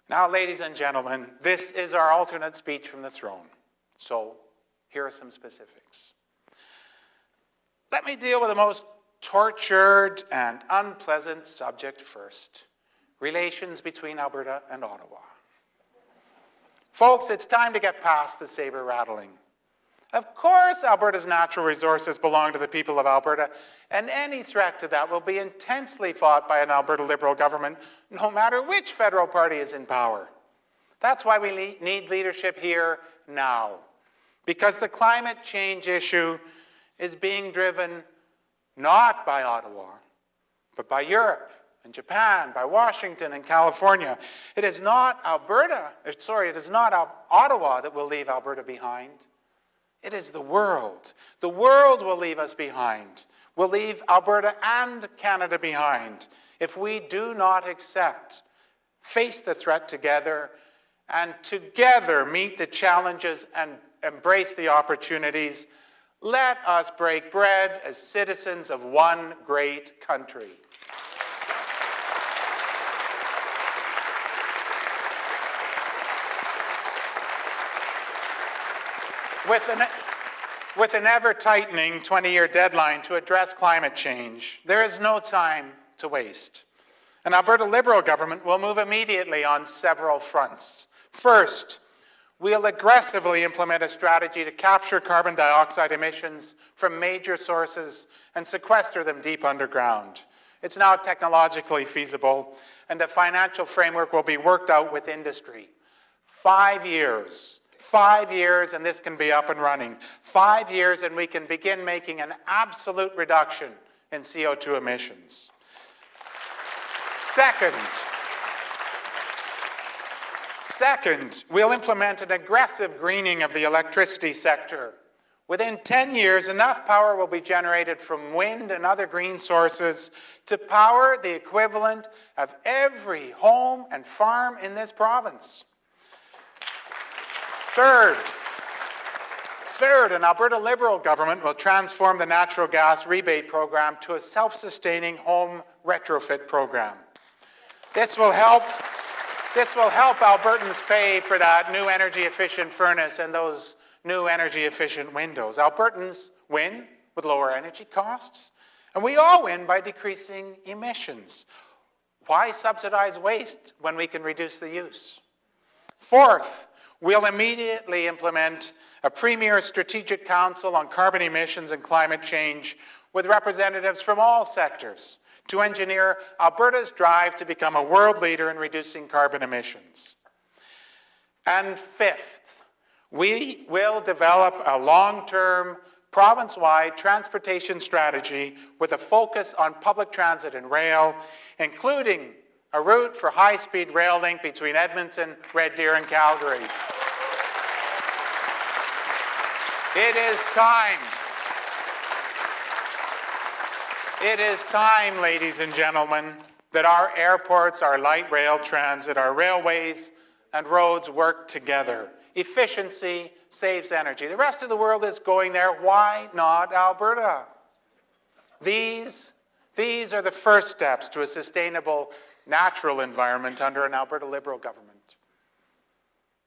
Now, ladies and gentlemen, this is our alternate speech from the throne. So here are some specifics. Let me deal with the most tortured and unpleasant subject first: relations between Alberta and Ottawa. Folks, it's time to get past the saber rattling. Of course, Alberta's natural resources belong to the people of Alberta, and any threat to that will be intensely fought by an Alberta Liberal government, no matter which federal party is in power. That's why we need leadership here now, because the climate change issue is being driven not by Ottawa, but by Europe and Japan, by Washington and California. It is not Ottawa that will leave Alberta behind. It is the world. The world will leave us behind. Will leave Alberta and Canada behind if we do not face the threat together, and together meet the challenges and embrace the opportunities. Let us break bread as citizens of one great country. With an ever-tightening 20-year deadline to address climate change, there is no time to waste. An Alberta Liberal government will move immediately on several fronts. First, we'll aggressively implement a strategy to capture carbon dioxide emissions from major sources and sequester them deep underground. It's now technologically feasible, and the financial framework will be worked out with industry. 5 years. 5 years, and this can be up and running. 5 years, and we can begin making an absolute reduction in CO2 emissions. Second, we'll implement an aggressive greening of the electricity sector. Within 10 years, enough power will be generated from wind and other green sources to power the equivalent of every home and farm in this province. Third, an Alberta Liberal government will transform the natural gas rebate program to a self-sustaining home retrofit program. This will help Albertans pay for that new energy-efficient furnace and those new energy-efficient windows. Albertans win with lower energy costs, and we all win by decreasing emissions. Why subsidize waste when we can reduce the use? Fourth, we'll immediately implement a premier strategic council on carbon emissions and climate change with representatives from all sectors to engineer Alberta's drive to become a world leader in reducing carbon emissions. And fifth, we will develop a long-term, province-wide transportation strategy with a focus on public transit and rail, including a route for high-speed rail link between Edmonton, Red Deer, and Calgary. It is time, ladies and gentlemen, that our airports, our light rail transit, our railways, and roads work together. Efficiency saves energy. The rest of the world is going there. Why not Alberta? These are the first steps to a sustainable natural environment under an Alberta Liberal government.